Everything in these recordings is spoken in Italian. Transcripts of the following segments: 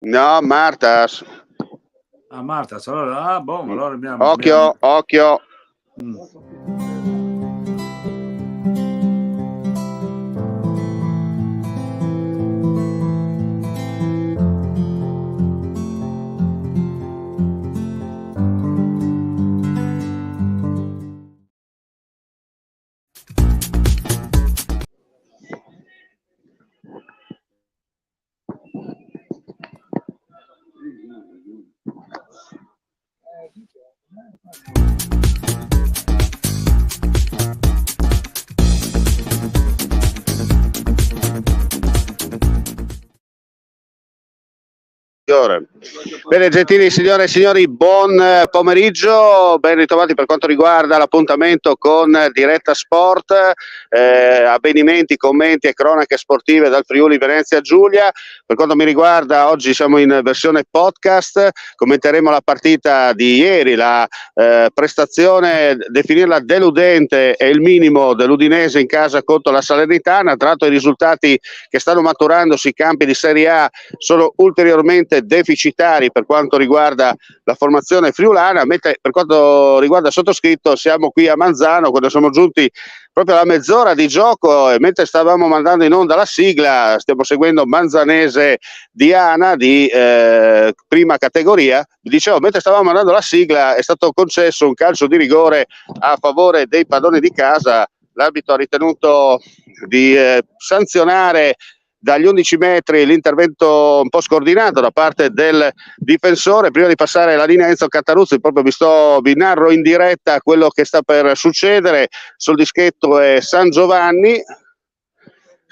No, Marta. Ah, Marta, allora, allora Occhio, occhio. Bene, gentili signore e signori, buon pomeriggio, ben ritrovati per quanto riguarda l'appuntamento con Diretta Sport, avvenimenti, commenti e cronache sportive dal Friuli Venezia Giulia. Per quanto mi riguarda, oggi siamo in versione podcast, commenteremo la partita di ieri, la prestazione, definirla deludente, è il minimo dell'Udinese in casa contro la Salernitana. Tra l'altro i risultati che stanno maturando sui campi di Serie A sono ulteriormente deficitari per quanto riguarda la formazione friulana, mentre per quanto riguarda sottoscritto siamo qui a Manzano, quando siamo giunti proprio alla mezz'ora di gioco e mentre stavamo mandando in onda la sigla stiamo seguendo Manzanese Diana di prima categoria. Dicevo, mentre stavamo mandando la sigla è stato concesso un calcio di rigore a favore dei padroni di casa. L'arbitro ha ritenuto di sanzionare dagli 11 metri l'intervento un po' scordinato da parte del difensore. Prima di passare la linea Enzo Cantaruzzi, proprio vi narro in diretta quello che sta per succedere. Sul dischetto è San Giovanni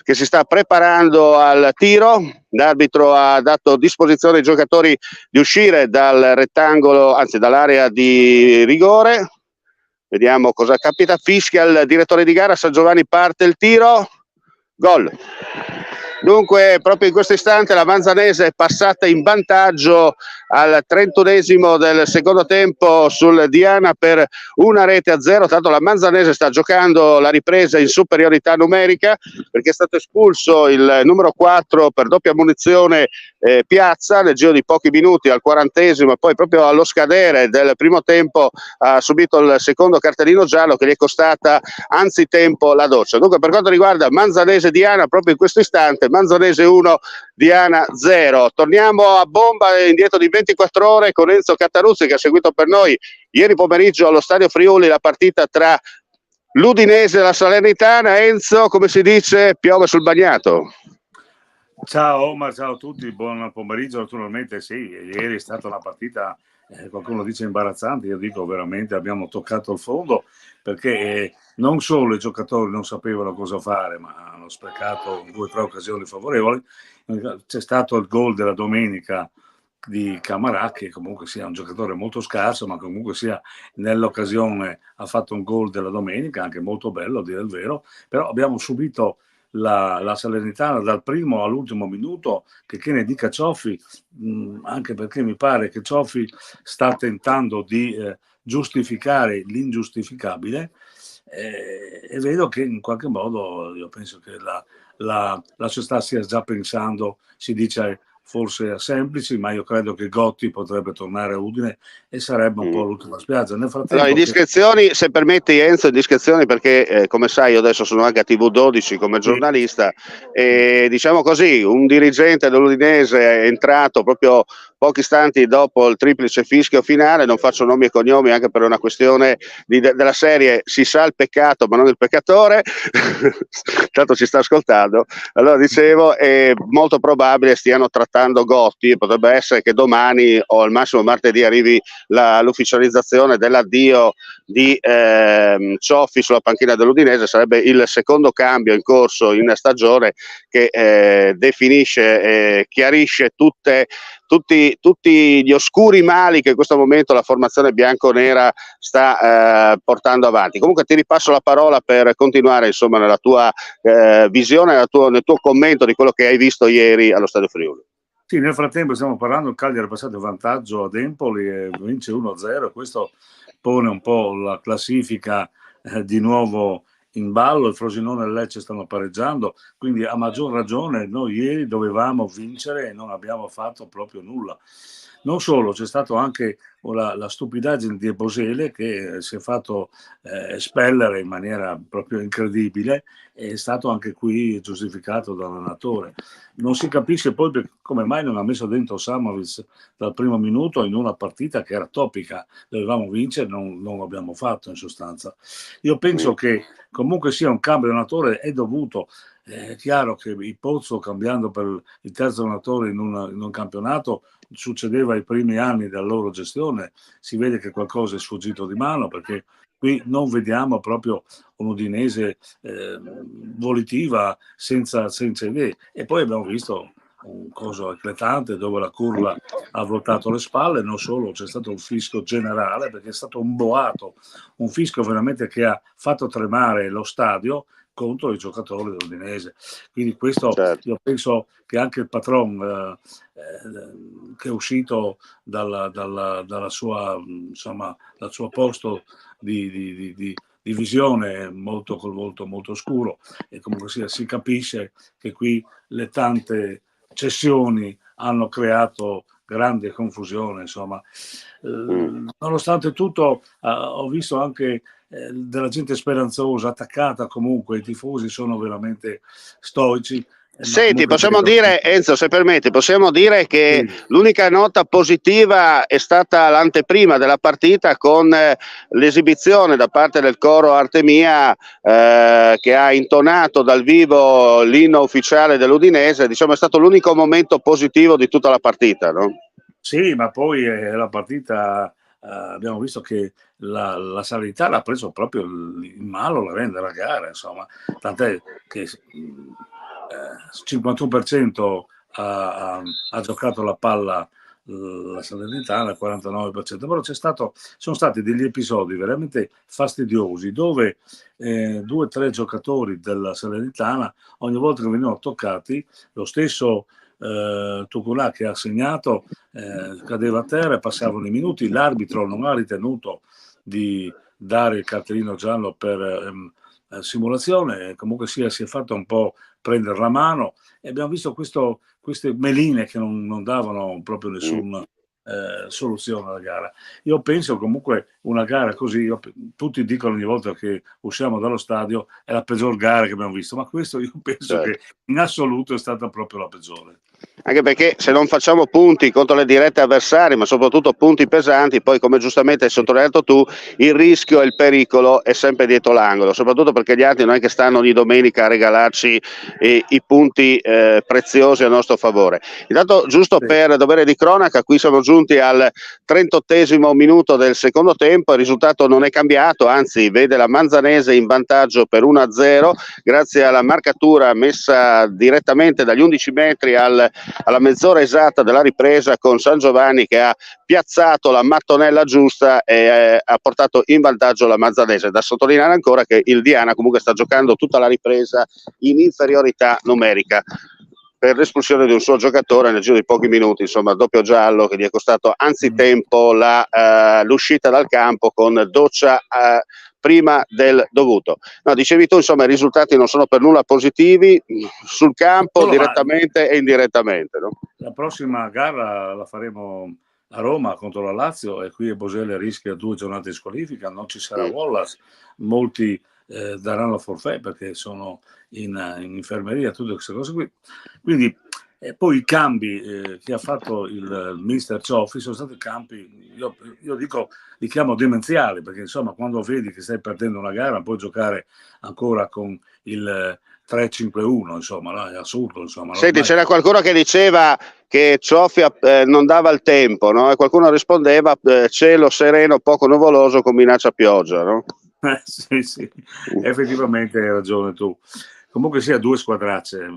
che si sta preparando al tiro. L'arbitro ha dato disposizione ai giocatori di uscire dal rettangolo, anzi dall'area di rigore. Vediamo cosa capita. Fischia il direttore di gara. San Giovanni, parte il tiro, gol. Dunque proprio in questo istante la Manzanese è passata in vantaggio al 31esimo del secondo tempo sul Diana per 1-0. Tanto la Manzanese sta giocando la ripresa in superiorità numerica perché è stato espulso il numero 4 per doppia munizione Piazza nel giro di pochi minuti al 40esimo e poi proprio allo scadere del primo tempo ha subito il secondo cartellino giallo che gli è costata anzitempo la doccia. Dunque per quanto riguarda Manzanese Diana, proprio in questo istante Manzanese 1 Diana 0. Torniamo a bomba indietro di 24 ore con Enzo Cantaruzzi che ha seguito per noi ieri pomeriggio allo Stadio Friuli la partita tra l'Udinese e la Salernitana. Enzo, come si dice, piove sul bagnato. Ciao, ma ciao a tutti, buon pomeriggio. Naturalmente sì, ieri è stata una partita, qualcuno dice imbarazzante, io dico veramente abbiamo toccato il fondo perché non solo i giocatori non sapevano cosa fare, ma hanno sprecato 2 o 3 occasioni favorevoli. C'è stato il gol della domenica di Camarà, che comunque sia un giocatore molto scarso, ma comunque sia nell'occasione ha fatto un gol della domenica, anche molto bello a dire il vero, però abbiamo subito la Salernitana dal primo all'ultimo minuto, che ne dica Cioffi, anche perché mi pare che Cioffi sta tentando di giustificare l'ingiustificabile e vedo che in qualche modo io penso che la società stia già pensando, si dice forse a Semplici, ma io credo che Gotti potrebbe tornare a Udine e sarebbe un po' l'ultima spiaggia. Nel frattempo, allora, indiscrezioni, se permetti Enzo, indiscrezioni perché come sai io adesso sono anche a TV12 come giornalista e diciamo così, un dirigente dell'Udinese è entrato proprio pochi istanti dopo il triplice fischio finale, non faccio nomi e cognomi anche per una questione della serie, si sa il peccato ma non il peccatore, tanto ci sta ascoltando. Allora dicevo, è molto probabile stiano trattando Gotti, potrebbe essere che domani o al massimo martedì arrivi l'ufficializzazione dell'addio di Cioffi sulla panchina dell'Udinese. Sarebbe il secondo cambio in corso in stagione che definisce e chiarisce tutti gli oscuri mali che in questo momento la formazione bianconera sta portando avanti. Comunque ti ripasso la parola per continuare insomma nella tua visione, nel tuo commento di quello che hai visto ieri allo Stadio Friuli. Sì, nel frattempo stiamo parlando, il Cagliari è passato in vantaggio ad Empoli e vince 1-0, questo pone un po' la classifica di nuovo in ballo, il Frosinone e il Lecce stanno pareggiando, quindi a maggior ragione noi ieri dovevamo vincere e non abbiamo fatto proprio nulla. Non solo, c'è stato anche la stupidaggine di Ebosele che si è fatto espellere in maniera proprio incredibile, e è stato anche qui giustificato dall'allenatore. Non si capisce poi come mai non ha messo dentro Samovic dal primo minuto in una partita che era topica, dovevamo vincere, non l'abbiamo fatto in sostanza. Io penso che comunque sia un cambio di allenatore è dovuto. È chiaro che il Pozzo, cambiando per il terzo allenatore in un campionato, succedeva ai primi anni della loro gestione, si vede che qualcosa è sfuggito di mano, perché qui non vediamo proprio un'Udinese volitiva, senza idee. E poi abbiamo visto un coso eclatante dove la curva ha voltato le spalle, non solo, c'è stato un fischio generale, perché è stato un boato, un fischio veramente che ha fatto tremare lo stadio contro i giocatori dell'Udinese. Quindi questo, certo, io penso che anche il patron che è uscito dalla sua, insomma, dal suo posto di visione molto col volto molto scuro, e comunque sia si capisce che qui le tante cessioni hanno creato grande confusione, insomma. Nonostante tutto ho visto anche della gente speranzosa, attaccata, comunque i tifosi sono veramente stoici. Senti, possiamo dire, Enzo, se permetti, possiamo dire che sì, l'unica nota positiva è stata l'anteprima della partita con l'esibizione da parte del coro Artemia che ha intonato dal vivo l'inno ufficiale dell'Udinese. Diciamo, è stato l'unico momento positivo di tutta la partita, no? Sì, ma poi la partita abbiamo visto che la Salernitana ha preso proprio in mano la renda della gara, insomma, tant'è che 51% ha giocato la palla la Salernitana, il 49%, però sono stati degli episodi veramente fastidiosi dove 2 o 3 giocatori della Salernitana, ogni volta che venivano toccati, lo stesso Tuculà che ha segnato cadeva a terra e passavano i minuti, l'arbitro non ha ritenuto di dare il cartellino giallo per simulazione, comunque sia si è fatto un po' prendere la mano, e abbiamo visto queste meline che non davano proprio nessuna soluzione alla gara. Io penso comunque una gara così, tutti dicono ogni volta che usciamo dallo stadio è la peggior gara che abbiamo visto, ma questo io penso che in assoluto è stata proprio la peggiore. Anche perché se non facciamo punti contro le dirette avversarie, ma soprattutto punti pesanti, poi come giustamente hai sottolineato tu, il rischio e il pericolo è sempre dietro l'angolo, soprattutto perché gli altri non è che stanno ogni domenica a regalarci i punti preziosi a nostro favore. Intanto, giusto per dovere di cronaca, qui siamo giunti al 38esimo minuto del secondo tempo, il risultato non è cambiato, anzi vede la Manzanese in vantaggio per 1-0 grazie alla marcatura messa direttamente dagli 11 metri alla mezz'ora esatta della ripresa, con San Giovanni che ha piazzato la mattonella giusta e ha portato in vantaggio la Manzanese. Da sottolineare ancora che il Diana comunque sta giocando tutta la ripresa in inferiorità numerica per l'espulsione di un suo giocatore nel giro di pochi minuti, insomma doppio giallo che gli è costato anzitempo l'uscita dal campo con doccia prima del dovuto. No, dicevi tu, insomma, i risultati non sono per nulla positivi sul campo, direttamente e indirettamente, no? La prossima gara la faremo a Roma contro la Lazio, e qui Ebosele rischia 2 giornate di squalifica, non ci sarà Wallace, molti daranno forfait perché sono in infermeria, tutte queste cose qui. Quindi poi i cambi che ha fatto il mister Cioffi sono stati campi, io dico, li chiamo demenziali, perché insomma quando vedi che stai perdendo una gara puoi giocare ancora con il 3-5-1, insomma, no? È assurdo, insomma. Senti, c'era qualcuno che diceva che Cioffi non dava il tempo, no? E qualcuno rispondeva cielo sereno, poco nuvoloso con minaccia pioggia, no? Sì, effettivamente hai ragione tu. comunque sia due squadracce,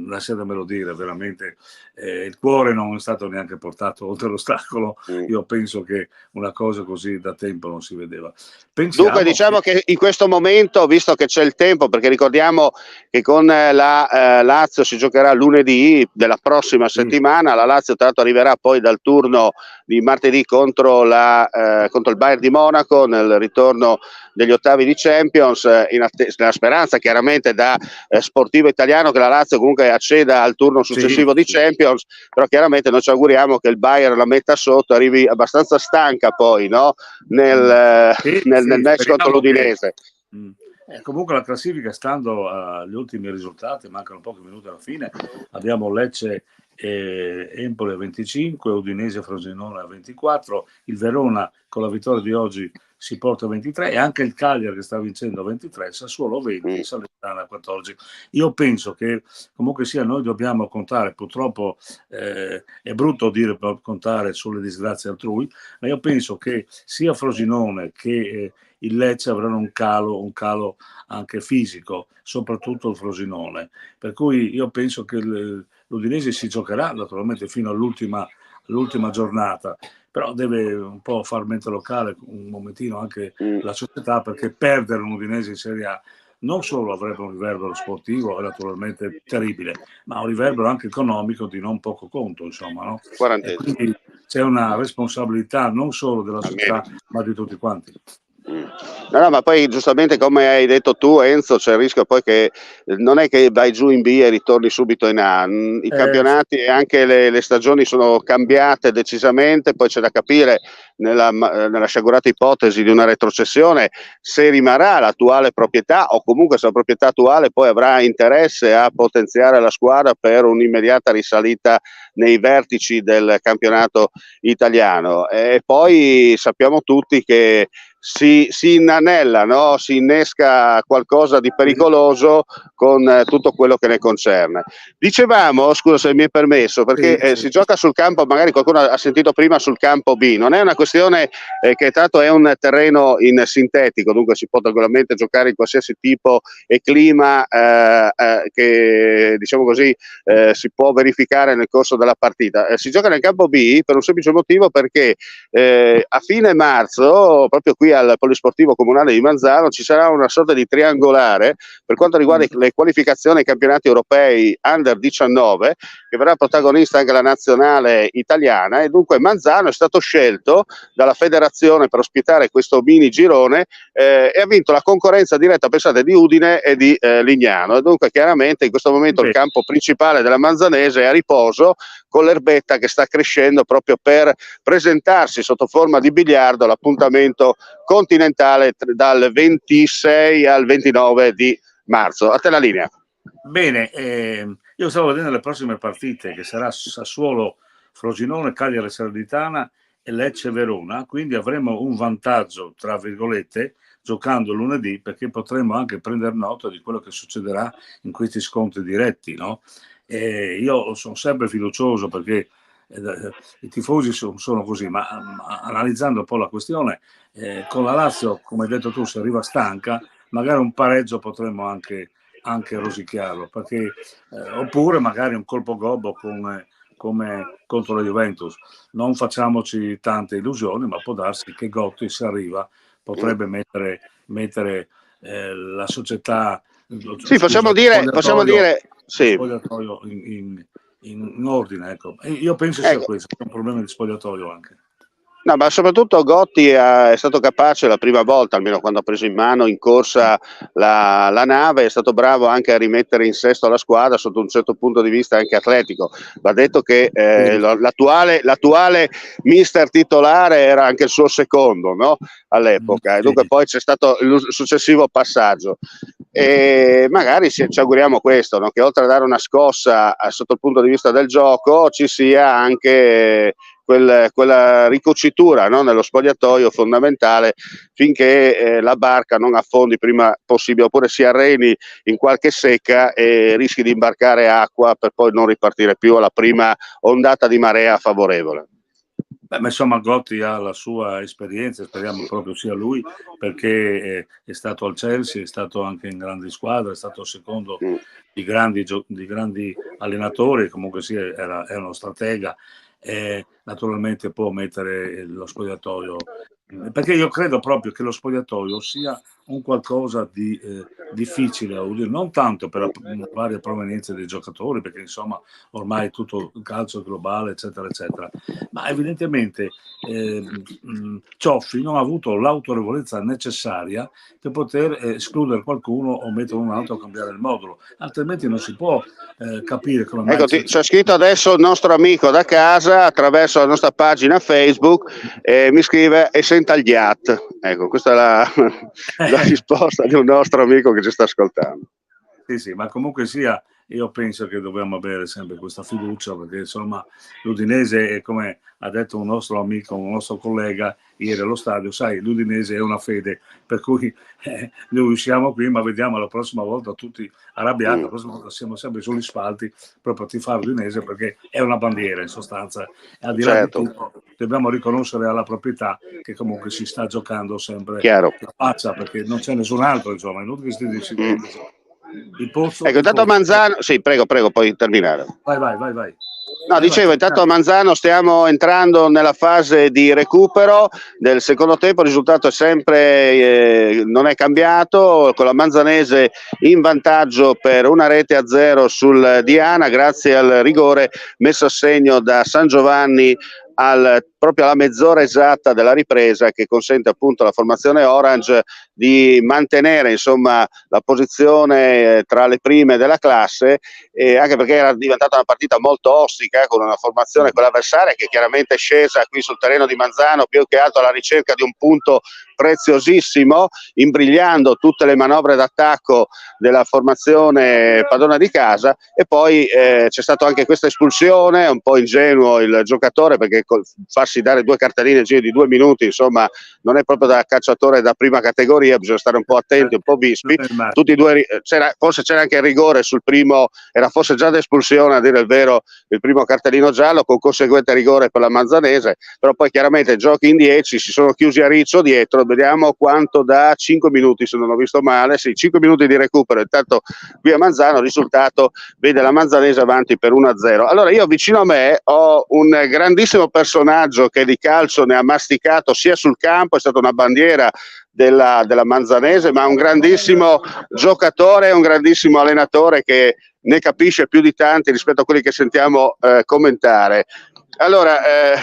lasciatemelo dire, veramente il cuore non è stato neanche portato oltre l'ostacolo. Io penso che una cosa così da tempo non si vedeva. Dunque diciamo che in questo momento, visto che c'è il tempo, perché ricordiamo che con la Lazio si giocherà lunedì della prossima settimana, la Lazio tra l'altro arriverà poi dal turno di martedì contro il Bayern di Monaco nel ritorno degli ottavi di Champions, nella speranza chiaramente da sportivo italiano che la Lazio comunque acceda al turno successivo di Champions, però chiaramente noi ci auguriamo che il Bayern la metta sotto, arrivi abbastanza stanca poi, no? nel match contro l'Udinese. Comunque la classifica, stando agli ultimi risultati, mancano pochi minuti alla fine, abbiamo Lecce e Empoli a 25, Udinese e Frosinone a 24, il Verona con la vittoria di oggi si porta a 23 e anche il Cagliari che sta vincendo a 23, Sassuolo 20, Salernitana a 14. Io penso che comunque sia noi dobbiamo contare, purtroppo è brutto dire contare sulle disgrazie altrui, ma io penso che sia Frosinone che il Lecce avranno un calo anche fisico, soprattutto il Frosinone, per cui io penso che l'Udinese si giocherà naturalmente fino all'ultima giornata, però deve un po' far mente locale un momentino anche la società, perché perdere un Udinese in Serie A non solo avrebbe un riverbero sportivo, è naturalmente terribile, ma un riverbero anche economico di non poco conto, insomma, no? E quindi c'è una responsabilità non solo della società, ma di tutti quanti. No, ma poi giustamente come hai detto tu, Enzo, c'è il rischio poi che non è che vai giù in B e ritorni subito in A. I campionati e anche le stagioni sono cambiate decisamente, poi c'è da capire nella sciagurata ipotesi di una retrocessione se rimarrà l'attuale proprietà o comunque se la proprietà attuale poi avrà interesse a potenziare la squadra per un'immediata risalita nei vertici del campionato italiano. E poi sappiamo tutti che si inanella, no? Si innesca qualcosa di pericoloso con tutto quello che ne concerne. Dicevamo, scusa se mi è permesso, perché si gioca sul campo, magari qualcuno ha sentito prima sul campo B, non è una questione che tanto è un terreno in sintetico, dunque si può tranquillamente giocare in qualsiasi tipo e clima che diciamo così si può verificare nel corso della partita. Si gioca nel campo B per un semplice motivo, perché a fine marzo, proprio qui al Polisportivo Comunale di Manzano, ci sarà una sorta di triangolare per quanto riguarda le qualificazioni ai campionati europei Under 19, che verrà protagonista anche la nazionale italiana, e dunque Manzano è stato scelto dalla federazione per ospitare questo mini girone e ha vinto la concorrenza diretta, pensate, di Udine e di Lignano, e dunque chiaramente in questo momento il campo principale della Manzanese è a riposo, con l'erbetta che sta crescendo proprio per presentarsi sotto forma di biliardo all'appuntamento continentale dal 26 al 29 di marzo. A te la linea. Bene, io stavo vedendo le prossime partite, che sarà Sassuolo, Frosinone, Cagliari, Salernitana e Lecce, Verona, quindi avremo un vantaggio, tra virgolette, giocando lunedì, perché potremo anche prendere nota di quello che succederà in questi scontri diretti, no? Io sono sempre fiducioso, perché i tifosi sono così, ma analizzando un po' la questione, con la Lazio, come hai detto tu, se arriva stanca, magari un pareggio potremmo anche rosicchiarlo, perché oppure magari un colpo gobbo come contro la Juventus. Non facciamoci tante illusioni, ma può darsi che Gotti, se arriva, potrebbe mettere la società, sì, possiamo dire sì, spogliatoio in ordine, ecco. Io penso sia questo, è un problema di spogliatoio anche. No, ma soprattutto Gotti è stato capace la prima volta, almeno quando ha preso in mano in corsa la nave, è stato bravo anche a rimettere in sesto la squadra sotto un certo punto di vista anche atletico. Va detto che l'attuale mister titolare era anche il suo secondo, no? All'epoca, e dunque poi c'è stato il successivo passaggio. E magari ci auguriamo questo, no? Che oltre a dare una scossa sotto il punto di vista del gioco ci sia anche quella ricocitura, no? Nello spogliatoio fondamentale, finché la barca non affondi prima possibile, oppure si arreni in qualche secca e rischi di imbarcare acqua per poi non ripartire più alla prima ondata di marea favorevole. Ma insomma Gotti ha la sua esperienza, speriamo proprio sia lui, perché è stato al Chelsea, è stato anche in grandi squadre, è stato secondo di grandi allenatori, comunque sia è uno stratega, e naturalmente può mettere lo spogliatoio, perché io credo proprio che lo spogliatoio sia un qualcosa di difficile a udire, non tanto per la varia provenienza dei giocatori, perché insomma ormai tutto il calcio è globale, eccetera, eccetera, ma evidentemente Cioffi non ha avuto l'autorevolezza necessaria per poter escludere qualcuno o mettere un altro a cambiare il modulo, altrimenti non si può capire come mai Ecco, c'è scritto adesso il nostro amico da casa attraverso la nostra pagina Facebook, mi scrive e senta gli at. Ecco, questa è la risposta di un nostro amico che ci sta ascoltando. Sì, ma comunque sia, io penso che dobbiamo avere sempre questa fiducia, perché insomma l'Udinese è, come ha detto un nostro amico, un nostro collega ieri allo stadio, sai, l'Udinese è una fede, per cui noi usciamo qui, ma vediamo la prossima volta tutti arrabbiati, la prossima volta siamo sempre sugli spalti proprio a tifare l'Udinese, perché è una bandiera in sostanza, e al di là di tutto dobbiamo riconoscere alla proprietà che comunque si sta giocando sempre la faccia, perché non c'è nessun altro, insomma, è inutile che stia dicendo. Ecco, intanto Manzano, sì, prego, puoi terminare. Vai. No, dicevo, intanto a Manzano stiamo entrando nella fase di recupero del secondo tempo, il risultato è sempre, non è cambiato, con la Manzanese in vantaggio per 1-0 sul Diana, grazie al rigore messo a segno da San Giovanni proprio alla mezz'ora esatta della ripresa, che consente appunto alla formazione Orange di mantenere insomma la posizione tra le prime della classe, anche perché era diventata una partita molto ostica, con una formazione quell'avversaria che chiaramente è scesa qui sul terreno di Manzano più che altro alla ricerca di un punto preziosissimo, imbrigliando tutte le manovre d'attacco della formazione padrona di casa, e poi c'è stato anche questa espulsione, un po' ingenuo il giocatore, perché farsi dare 2 cartelline nel giro di 2 minuti insomma non è proprio da calciatore da prima categoria, bisogna stare un po' attenti, un po' vispi. Tutti e due, forse c'era anche il rigore sul primo, era forse già d'espulsione a dire il vero il primo cartellino giallo, con conseguente rigore per la Manzanese, però poi chiaramente giochi in 10, si sono chiusi a riccio dietro, vediamo quanto da 5 minuti, se non ho visto male, sì, 5 minuti di recupero, intanto qui a Manzano il risultato vede la Manzanese avanti per 1-0. Allora io vicino a me ho un grandissimo personaggio che di calcio ne ha masticato sia sul campo, è stata una bandiera della Manzanese, ma un grandissimo giocatore, un grandissimo allenatore che ne capisce più di tanti rispetto a quelli che sentiamo commentare. Allora,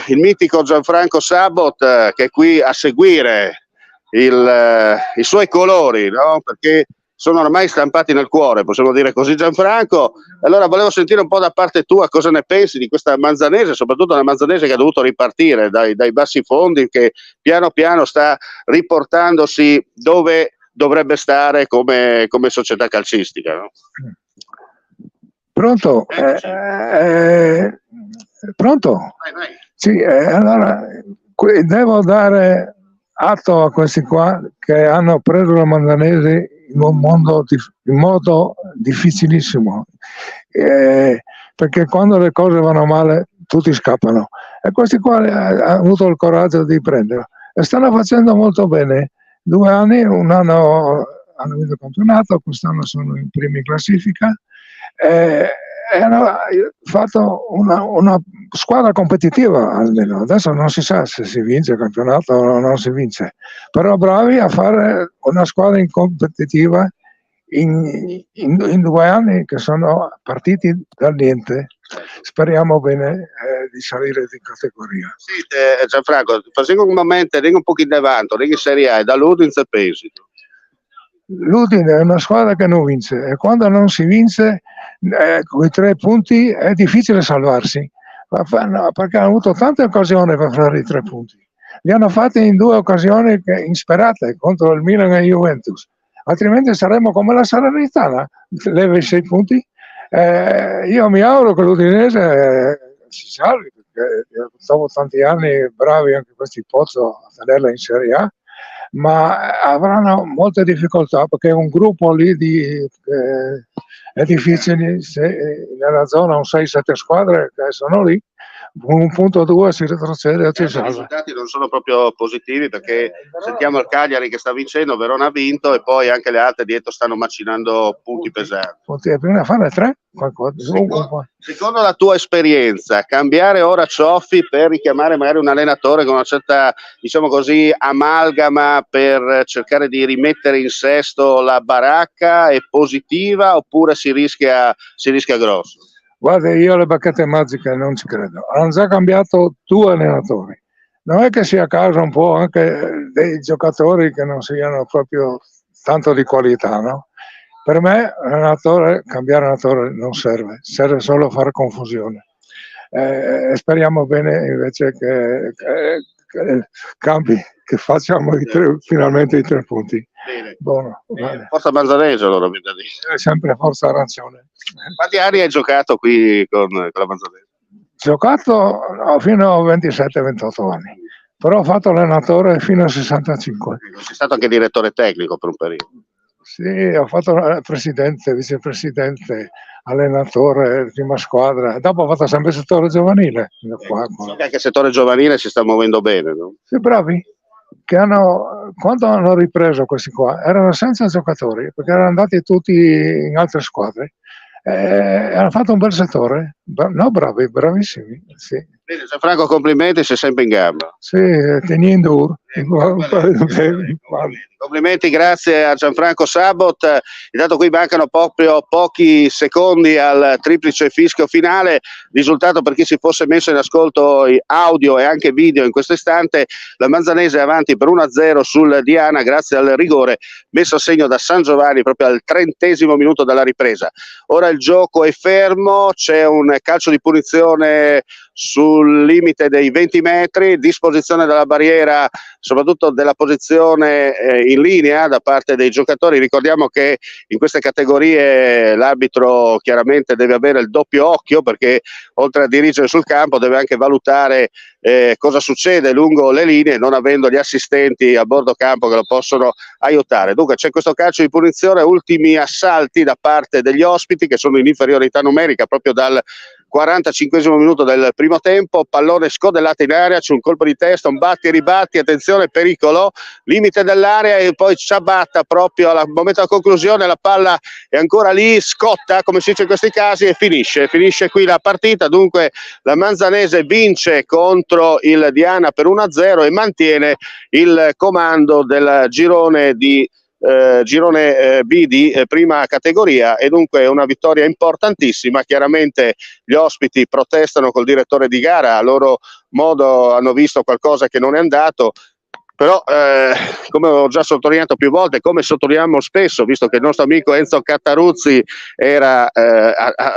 il mitico Gianfranco Sabot, che è qui a seguire i suoi colori, no? Perché sono ormai stampati nel cuore, possiamo dire così, Gianfranco. Allora volevo sentire un po' da parte tua cosa ne pensi di questa Manzanese, soprattutto una Manzanese che ha dovuto ripartire dai bassi fondi, che piano piano sta riportandosi dove dovrebbe stare come società calcistica, no? Pronto? Pronto? Vai. Sì, allora devo dare atto a questi qua che hanno preso la Manzanese in modo difficilissimo, perché quando le cose vanno male tutti scappano, e questi qua hanno avuto il coraggio di prenderlo e stanno facendo molto bene. 2 anni, un anno hanno vinto il campionato, quest'anno sono in primi in classifica, e hanno fatto una squadra competitiva almeno. Adesso non si sa se si vince il campionato o non si vince, però bravi a fare una squadra competitiva in 2 anni che sono partiti dal niente. Speriamo bene di salire di categoria. Sì, Gianfranco, facciamo un momento, venga un pochino avanti, venga in Serie A, da l'Udinese pesi. L'Udine è una squadra che non vince, e quando non si vince con i 3 punti è difficile salvarsi, perché hanno avuto tante occasioni per fare i 3 punti. Li hanno fatti in 2 occasioni insperate contro il Milan e Juventus, altrimenti saremmo come la Salernitana, leva i 6 punti. Io mi auguro che l'Udinese si salvi, perché dopo tanti anni bravi anche questi Pozzo a tenerla in Serie A, ma avranno molte difficoltà, perché è un gruppo lì è difficile, se nella zona un 6-7 squadre che sono lì, con un punto 2 si retrocede o si I salva. risultati non sono proprio positivi, perché sentiamo il Cagliari che sta vincendo, Verona ha vinto e poi anche le altre dietro stanno macinando punti pesanti. Prima fare 3? Qualcosa. Secondo la tua esperienza, cambiare ora Cioffi per richiamare magari un allenatore con una certa, diciamo così, amalgama per cercare di rimettere in sesto la baracca, è positiva oppure si rischia grosso? Guarda, io alle bacchette magiche non ci credo. Hanno già cambiato 2 allenatori. Non è che sia a causa un po' anche dei giocatori che non siano proprio tanto di qualità, no? Per me cambiare allenatore non serve solo fare confusione. Speriamo bene invece che cambi, che facciamo finalmente i 3 punti. Bene. Buono, vale. Forza Manzanese allora, mi da dire. Sempre forza arancione. Quanti anni hai giocato qui con la Manzanese? Giocato fino a 27-28 anni, però ho fatto allenatore fino a 65. Sei stato anche direttore tecnico per un periodo? Sì, ho fatto presidente, vicepresidente, allenatore, prima squadra. Dopo ho fatto sempre settore giovanile. So che anche il settore giovanile si sta muovendo bene, no? Sì, bravi. Quando hanno ripreso questi qua, erano senza giocatori, perché erano andati tutti in altre squadre. Hanno fatto un bel settore. No, bravi, bravissimi. Sì. Bene, Gianfranco, complimenti, sei sempre in gamba. Sì, tenendo Complimenti, grazie a Gianfranco Sabot. Intanto qui mancano proprio pochi secondi al triplice fischio finale. Risultato, per chi si fosse messo in ascolto audio e anche video in questo istante: la Manzanese è avanti per 1-0 sul Diana grazie al rigore messo a segno da San Giovanni proprio al 30° minuto della ripresa. Ora il gioco è fermo, c'è un calcio di punizione sul limite dei 20 metri, disposizione della barriera, soprattutto della posizione in linea da parte dei giocatori. Ricordiamo che in queste categorie l'arbitro chiaramente deve avere il doppio occhio, perché oltre a dirigere sul campo deve anche valutare cosa succede lungo le linee, non avendo gli assistenti a bordo campo che lo possono aiutare. Dunque c'è questo calcio di punizione, ultimi assalti da parte degli ospiti che sono in inferiorità numerica proprio dal 45° minuto del primo tempo. Pallone scodellato in area, c'è un colpo di testa, un batti e ribatti, attenzione, pericolo, limite dell'area, e poi ciabatta proprio al momento della conclusione, la palla è ancora lì, scotta come si dice in questi casi e finisce qui la partita. Dunque la Manzanese vince contro il Diana per 1-0 e mantiene il comando del girone B di prima categoria, e dunque è una vittoria importantissima. Chiaramente gli ospiti protestano col direttore di gara, a loro modo hanno visto qualcosa che non è andato, però come ho già sottolineato più volte, come sottolineiamo spesso, visto che il nostro amico Enzo Cattaruzzi ha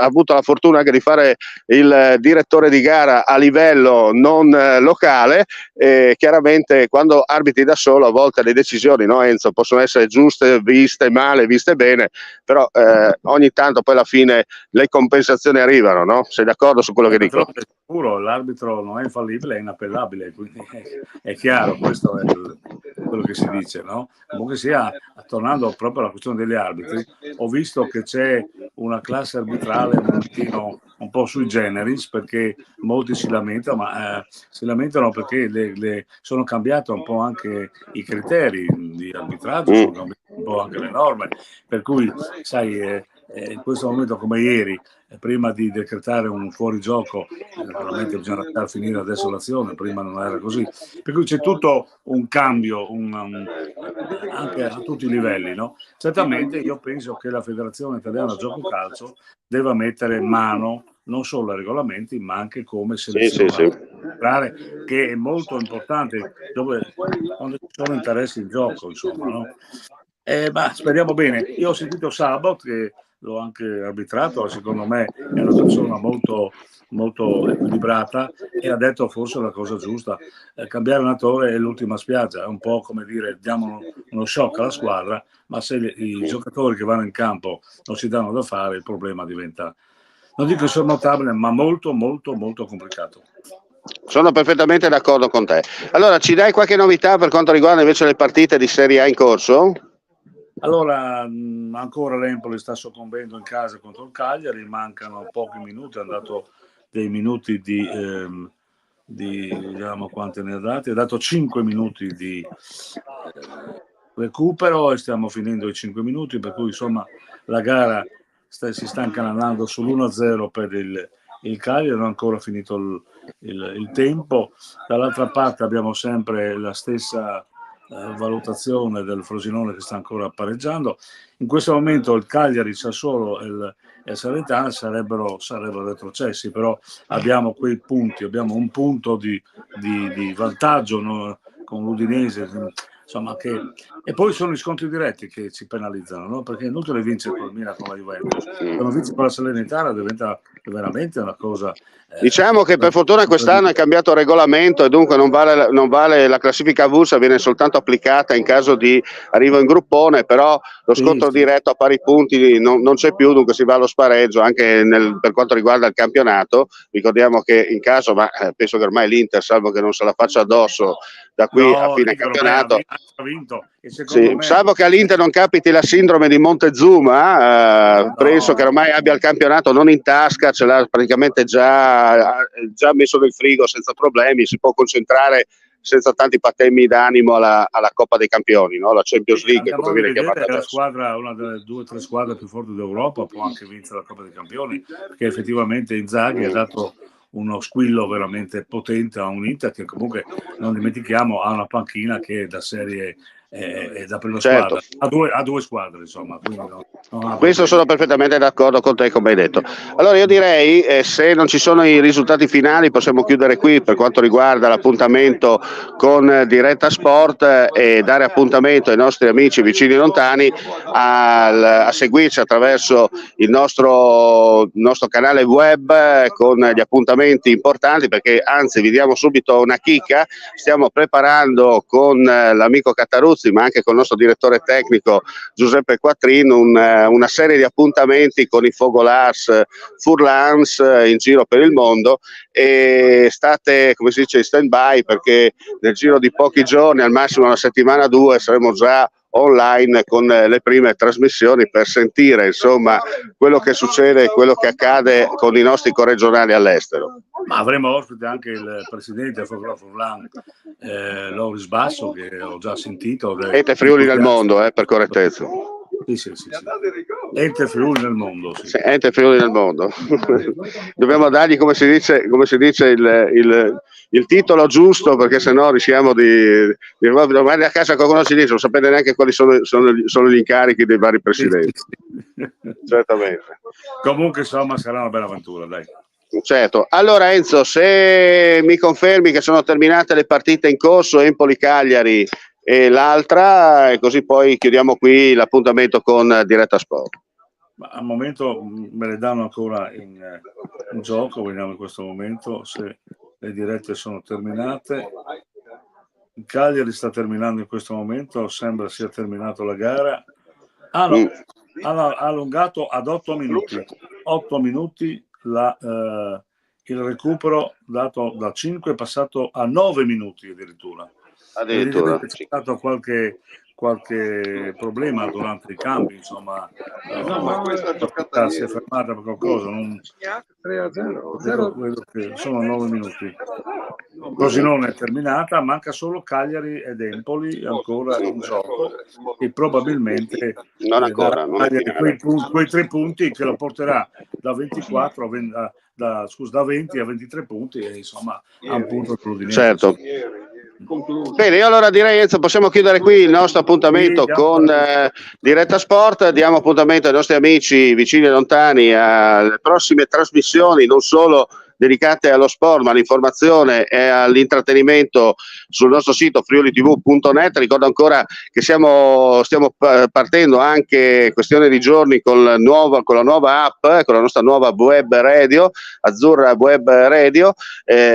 avuto la fortuna anche di fare il direttore di gara a livello non locale, chiaramente quando arbitri da solo a volte le decisioni, no Enzo, possono essere giuste, viste male, viste bene, però ogni tanto poi alla fine le compensazioni arrivano, no? Sei d'accordo su quello che dico? Sicuro, l'arbitro non è infallibile, è inappellabile, quindi è chiaro, questo è quello che si dice, no? Comunque sia, tornando proprio alla questione degli arbitri, ho visto che c'è una classe arbitrale un po' sui generis, perché molti si lamentano, ma si lamentano perché sono cambiate un po' anche i criteri di arbitraggio, sono cambiate un po' anche le norme, per cui sai, in questo momento come ieri, prima di decretare un fuorigioco, naturalmente bisogna far finire adesso l'azione, prima non era così, per cui c'è tutto un cambio anche a tutti i livelli, no? Certamente io penso che la Federazione Italiana Gioco Calcio debba mettere mano non solo ai regolamenti, ma anche come selezionare, che è molto importante quando ci sono interessi in gioco, insomma, no? Ma speriamo bene. Io ho sentito Sabot, che l'ho anche arbitrato, secondo me è una persona molto, molto equilibrata, e ha detto forse la cosa giusta: cambiare allenatore è l'ultima spiaggia, è un po' come dire diamo uno shock alla squadra, ma se i giocatori che vanno in campo non si danno da fare, il problema diventa, non dico insormontabile, ma molto molto molto complicato. Sono perfettamente d'accordo con te. Allora, ci dai qualche novità per quanto riguarda invece le partite di Serie A in corso? Allora, ancora l'Empoli sta soccombendo in casa contro il Cagliari, mancano pochi minuti, è andato dei minuti vediamo quante ne ha dati, ha dato 5 minuti di recupero e stiamo finendo i 5 minuti, per cui insomma la gara si sta incanalando sull'1-0 per il Cagliari, non è ancora finito il tempo. Dall'altra parte abbiamo sempre la stessa valutazione del Frosinone che sta ancora pareggiando. In questo momento il Cagliari, il Sassuolo e il Salernitana sarebbero retrocessi, però abbiamo quei punti, abbiamo un punto di vantaggio, no, con l'Udinese, insomma, e poi sono gli scontri diretti che ci penalizzano, no? Perché è inutile vincere con il Milan, con la Juventus, quando vince con la Salernitana diventa veramente una cosa. Diciamo che per fortuna quest'anno è cambiato il regolamento e dunque non vale la classifica avulsa, viene soltanto applicata in caso di arrivo in gruppone, però lo scontro diretto a pari punti non c'è più, dunque si va allo spareggio anche per quanto riguarda il campionato. Ricordiamo che in caso, ma penso che ormai l'Inter, salvo che non se la faccia addosso da qui a fine campionato, ha vinto, e sì, salvo che all'Inter non capiti la sindrome di Montezuma, penso che ormai abbia il campionato non in tasca, ce l'ha praticamente già messo nel frigo senza problemi, si può concentrare senza tanti patemi d'animo alla Coppa dei Campioni, no? La Champions League, come viene chiamata adesso. Una delle 2 o 3 squadre più forti d'Europa, può anche vincere la Coppa dei Campioni, perché effettivamente Inzaghi ha dato uno squillo veramente potente a un Inter che comunque, non dimentichiamo, ha una panchina che è da serie da prima squadra, ha due squadre, insomma, quindi questo sono perfettamente d'accordo con te, come hai detto. Allora io direi, se non ci sono i risultati finali, possiamo chiudere qui per quanto riguarda l'appuntamento con Diretta Sport e dare appuntamento ai nostri amici vicini e lontani a seguirci attraverso il nostro canale web con gli appuntamenti importanti, perché anzi vi diamo subito una chicca, stiamo preparando con l'amico Cataruzzi ma anche con il nostro direttore tecnico Giuseppe Quattrin una serie di appuntamenti con i Fogolars Furlans in giro per il mondo, e state, come si dice, in stand by, perché nel giro di pochi giorni, al massimo una settimana o 2, saremo già online con le prime trasmissioni per sentire insomma quello che succede, quello che accade con i nostri corregionali all'estero. Ma avremo ospite anche il presidente del Fogolare Furlan, Loris Basso, che ho già sentito. Ente Friuli nel mondo, per correttezza. Sì. Ente Friuli nel mondo. Sì. Sì, Ente Friuli nel mondo. Dobbiamo dargli, come si dice il titolo giusto, perché sennò rischiamo di domani a casa qualcuno si dice non sapete neanche quali sono gli incarichi dei vari presidenti. Sì. Certamente. Comunque insomma sarà una bella avventura, dai. Certo. Allora Enzo, se mi confermi che sono terminate le partite in corso, Empoli-Cagliari e l'altra, e così poi chiudiamo qui l'appuntamento con Diretta Sport. Ma al momento me le danno ancora in gioco, vediamo in questo momento se le dirette sono terminate. Il Cagliari sta terminando in questo momento, sembra sia terminato la gara. Ha allungato ad 8 minuti. 8 minuti il recupero, dato da 5 è passato a 9 minuti addirittura. C'è stato qualche problema durante i cambi, insomma, si è fermata per qualcosa. 3-0. Vedo che sono 9 minuti. Così non è terminata, manca solo Cagliari ed Empoli ancora in gioco, e probabilmente non ancora, quei 3 punti che lo porterà da 24 da 20 a 23 punti, e insomma a un punto l'Udinese. Certo. Bene, io allora direi Enzo, possiamo chiudere qui il nostro appuntamento con Diretta Sport. Diamo appuntamento ai nostri amici vicini e lontani alle prossime trasmissioni, non solo dedicate allo sport ma all'informazione e all'intrattenimento sul nostro sito friulitv.net. Ricordo ancora che stiamo partendo anche questione di giorni con la nuova app, con la nostra nuova web radio, Azzurra Web Radio,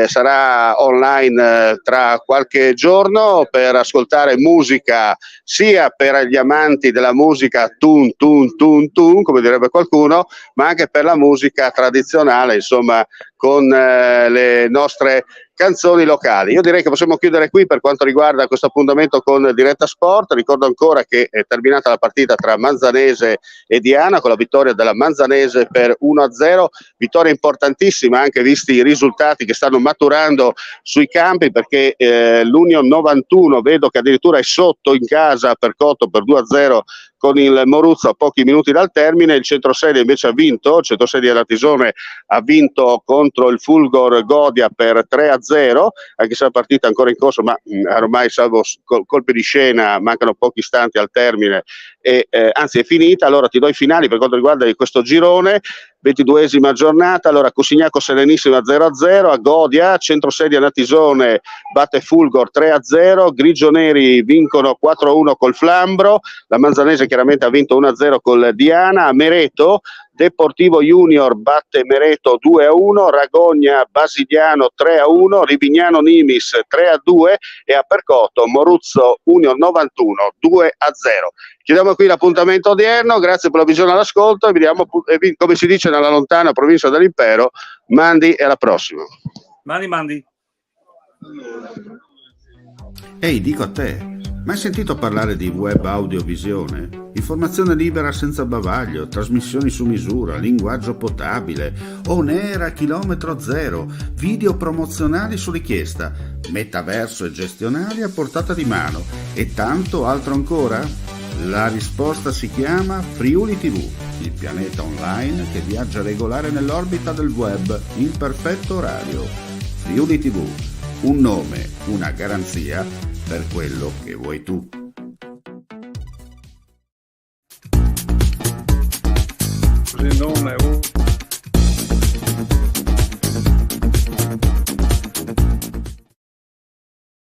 sarà online tra qualche giorno per ascoltare musica, sia per gli amanti della musica tun tun tun tun, come direbbe qualcuno, ma anche per la musica tradizionale, insomma, con le nostre canzoni locali. Io direi che possiamo chiudere qui per quanto riguarda questo appuntamento con Diretta Sport. Ricordo ancora che è terminata la partita tra Manzanese e Diana con la vittoria della Manzanese per 1-0, vittoria importantissima anche visti i risultati che stanno maturando sui campi, perché l'Union 91 vedo che addirittura è sotto in casa per Cotto per 2-0 con il Moruzzo a pochi minuti dal termine. Il Centrosedia invece ha vinto, il Centrosedia della Tisone ha vinto contro il Fulgor Godia per 3-0, anche se la partita è ancora in corso, ma ormai salvo colpi di scena mancano pochi istanti al termine e anzi è finita. Allora ti do i finali per quanto riguarda questo girone. 22esima giornata, allora Cosignaco Serenissima 0-0 a Godia, Centrosedia Natisone batte Fulgor 3-0, Grigioneri vincono 4-1 col Flambro, la Manzanese chiaramente ha vinto 1-0 col Diana. A Mereto Deportivo Junior batte Mereto 2-1, Ragogna Basidiano 3-1, Rivignano Nimis 3-2 e a Percoto Moruzzo Union 91 2-0. Chiudiamo qui l'appuntamento odierno, grazie per la visione all'ascolto e vediamo, come si dice nella lontana provincia dell'Impero, mandi e alla prossima. Mandi. Ehi, dico a te, mai sentito parlare di web audiovisione? Informazione libera senza bavaglio, trasmissioni su misura, linguaggio potabile, on air a chilometro zero, video promozionali su richiesta, metaverso e gestionali a portata di mano e tanto altro ancora? La risposta si chiama Friuli TV, il pianeta online che viaggia regolare nell'orbita del web in perfetto orario. Friuli TV, un nome, una garanzia per quello che vuoi tu. Il nome